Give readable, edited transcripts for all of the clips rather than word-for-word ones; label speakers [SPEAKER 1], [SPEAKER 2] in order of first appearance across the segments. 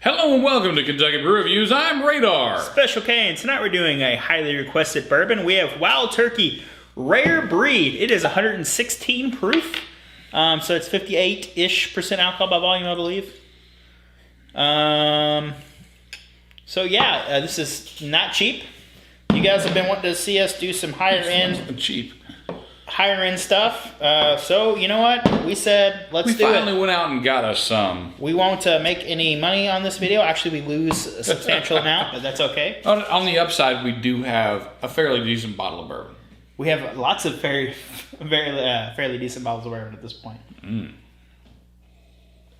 [SPEAKER 1] Hello and welcome to Kentucky Brew Reviews. I'm Radar.
[SPEAKER 2] Special K, and tonight we're doing a highly requested bourbon. We have Wild Turkey Rare Breed. It is 116 proof, so it's 58-ish% alcohol by volume, I believe. So yeah, this is not cheap. You guys have been wanting to see us do some higher end stuff. So you know what? We said let's do it.
[SPEAKER 1] We finally went out and got us some.
[SPEAKER 2] We won't make any money on this video. Actually, we lose a substantial amount, but that's okay.
[SPEAKER 1] On the upside, we do have a fairly decent bottle of bourbon.
[SPEAKER 2] We have lots of fairly decent bottles of bourbon at this point.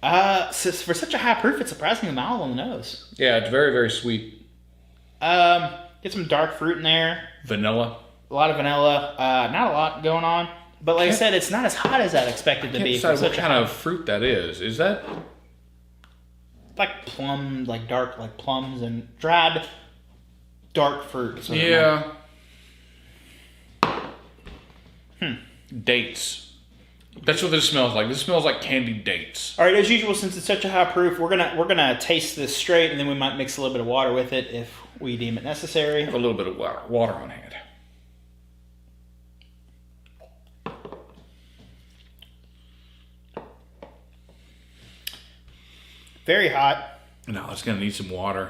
[SPEAKER 2] So for such a high proof, it's surprisingly mild on the nose.
[SPEAKER 1] Yeah, it's very, very sweet.
[SPEAKER 2] Get some dark fruit in there.
[SPEAKER 1] Vanilla.
[SPEAKER 2] A lot of vanilla. Not a lot going on. But like I said, it's not as hot as I'd expected to be.
[SPEAKER 1] I can't decide what kind of fruit that is. Is that?
[SPEAKER 2] Like plum, like dark, like plums and dried dark fruit.
[SPEAKER 1] Yeah. Dates. That's what this smells like. This smells like candied dates.
[SPEAKER 2] All right, as usual, since it's such a high proof, we're gonna taste this straight, and then we might mix a little bit of water with it if we deem it necessary.
[SPEAKER 1] I have a little bit of water on hand.
[SPEAKER 2] Very hot.
[SPEAKER 1] No, it's gonna need some water.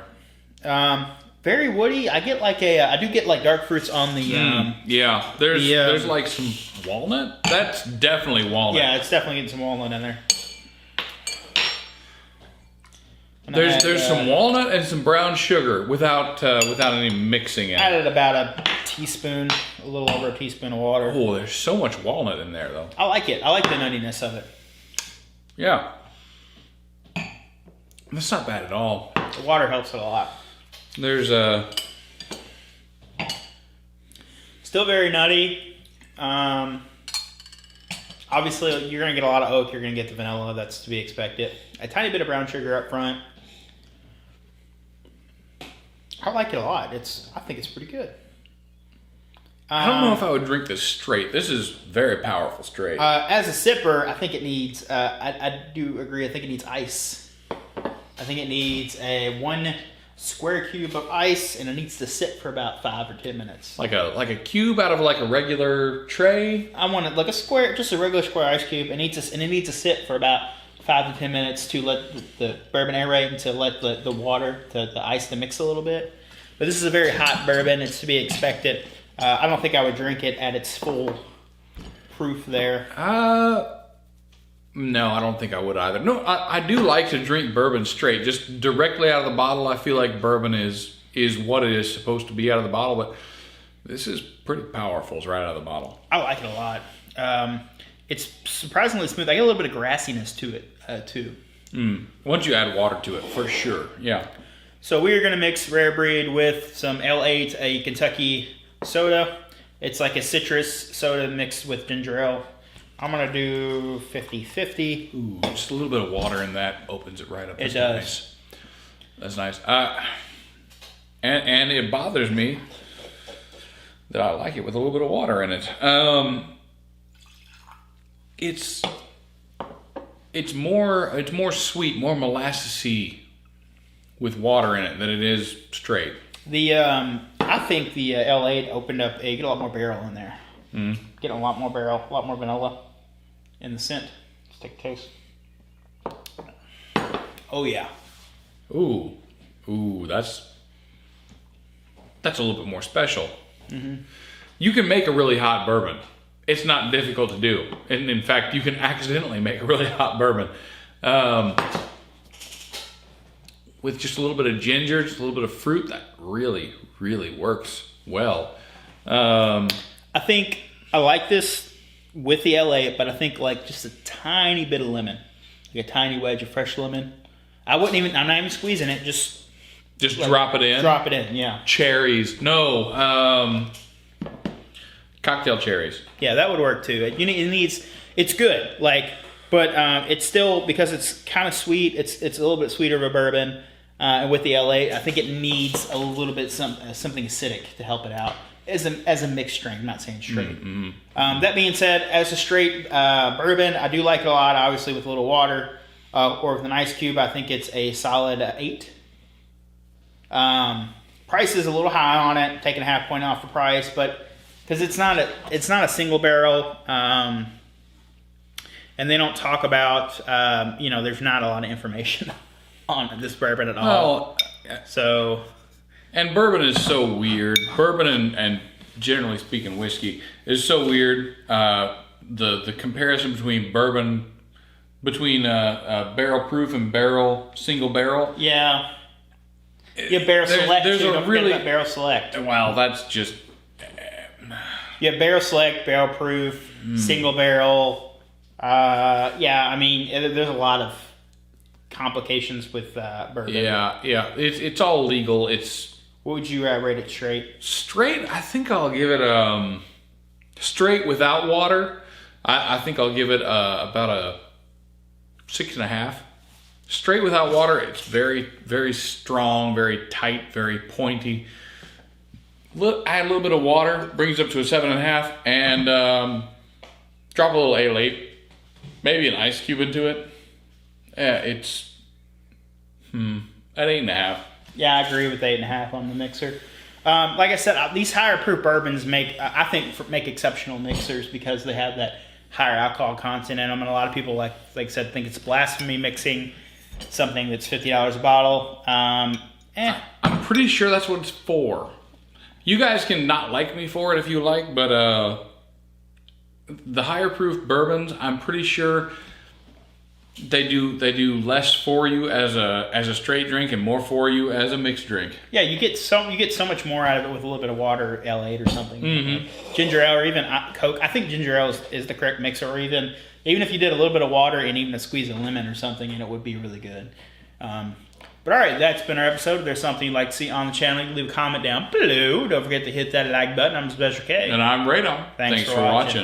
[SPEAKER 2] Very woody. I get like I do get like dark fruits on the.
[SPEAKER 1] Yeah, there's like some walnut. That's definitely walnut.
[SPEAKER 2] Yeah, it's definitely getting some walnut in there.
[SPEAKER 1] There's some walnut and some brown sugar without any mixing in it.
[SPEAKER 2] Added about a teaspoon, a little over a teaspoon of water.
[SPEAKER 1] Oh, there's so much walnut in there though.
[SPEAKER 2] I like it. I like the nuttiness of it.
[SPEAKER 1] Yeah. That's not bad at all.
[SPEAKER 2] The water helps it a lot.
[SPEAKER 1] There's
[SPEAKER 2] still very nutty. Obviously, you're going to get a lot of oak. You're going to get the vanilla. That's to be expected. A tiny bit of brown sugar up front. I like it a lot. I think it's pretty good.
[SPEAKER 1] I don't know if I would drink this straight. This is very powerful straight.
[SPEAKER 2] As a sipper, I think it needs. I do agree. I think it needs ice. I think it needs a 1 square cube of ice, and it needs to sit for about 5 or 10 minutes.
[SPEAKER 1] Like a cube out of like a regular tray.
[SPEAKER 2] I want it like a square, just a regular square ice cube. It needs to sit for about 5 to 10 minutes to let the bourbon aerate and to let the water, the ice to mix a little bit. But this is a very hot bourbon. It's to be expected. I don't think I would drink it at its full proof there.
[SPEAKER 1] No, I don't think I would either. No, I do like to drink bourbon straight. Just directly out of the bottle, I feel like bourbon is what it is supposed to be out of the bottle, but this is pretty powerful right out of the bottle.
[SPEAKER 2] I like it a lot. It's surprisingly smooth. I get a little bit of grassiness to it, too.
[SPEAKER 1] Once you add water to it, for sure, yeah.
[SPEAKER 2] So we are going to mix Rare Breed with some L8, a Kentucky soda. It's like a citrus soda mixed with ginger ale. I'm going to do 50-50.
[SPEAKER 1] Ooh, just a little bit of water in that opens it right up.
[SPEAKER 2] It does.
[SPEAKER 1] Nice. That's nice. And it bothers me that I like it with a little bit of water in it. It's more sweet, more molassesy with water in it than it is straight.
[SPEAKER 2] I think the L8 opened up you get a lot more barrel in there. Get a lot more barrel, a lot more vanilla in the scent. Let's take a taste. Oh yeah.
[SPEAKER 1] Ooh, that's a little bit more special. You can make a really hot bourbon. It's not difficult to do, and in fact, you can accidentally make a really hot bourbon with just a little bit of ginger, just a little bit of fruit. That really, really works well.
[SPEAKER 2] I think I like this with the L8, but I think like just a tiny bit of lemon, like a tiny wedge of fresh lemon. I'm not even squeezing it. Just
[SPEAKER 1] like, drop it in.
[SPEAKER 2] Drop it in, yeah.
[SPEAKER 1] Cherries, no, cocktail cherries.
[SPEAKER 2] Yeah, that would work too. It's good, like, but it's still, because it's kind of sweet. It's a little bit sweeter of a bourbon, and with the L8, I think it needs a little bit something acidic to help it out. As a mixed drink, I'm not saying straight. That being said, as a straight bourbon, I do like it a lot, obviously with a little water. or with an ice cube, I think it's a solid 8. Price is a little high on it, taking a half point off the price, but because it's not a single barrel, and they don't talk about there's not a lot of information on this bourbon at all. So,
[SPEAKER 1] and bourbon is so weird. Bourbon and generally speaking whiskey is so weird. The comparison between bourbon barrel proof and single barrel.
[SPEAKER 2] Yeah. Yeah, barrel select.
[SPEAKER 1] There's
[SPEAKER 2] too.
[SPEAKER 1] a
[SPEAKER 2] Don't
[SPEAKER 1] really
[SPEAKER 2] forget about barrel select.
[SPEAKER 1] Wow, that's just.
[SPEAKER 2] Yeah, barrel select, barrel proof, single barrel. I mean, there's a lot of complications with bourbon.
[SPEAKER 1] Yeah. It's all legal.
[SPEAKER 2] What would you rate it straight?
[SPEAKER 1] Straight, I think I'll give it straight without water. I think I'll give it about a 6.5. Straight without water, it's very, very strong, very tight, very pointy. Add a little bit of water, brings it up to a 7.5, and drop a little ale 8, maybe an ice cube into it. It's at 8.5.
[SPEAKER 2] Yeah, I agree with 8.5 on the mixer. Like I said, these higher proof bourbons make exceptional mixers because they have that higher alcohol content in them, and a lot of people, like I said, think it's blasphemy mixing something that's $50 a bottle. I'm
[SPEAKER 1] pretty sure that's what it's for. You guys can not like me for it if you like, but the higher proof bourbons, I'm pretty sure they do less for you as a straight drink and more for you as a mixed drink.
[SPEAKER 2] Yeah, you get so much more out of it with a little bit of water, L8 or something. Mm-hmm. Ginger ale or even Coke. I think ginger ale is the correct mixer, or even if you did a little bit of water and even a squeeze of lemon or something, it would be really good. But all right, that's been our episode. If there's something you'd like to see on the channel, you can leave a comment down below. Don't forget to hit that like button. I'm Special K.
[SPEAKER 1] And I'm Radon. Thanks for watching.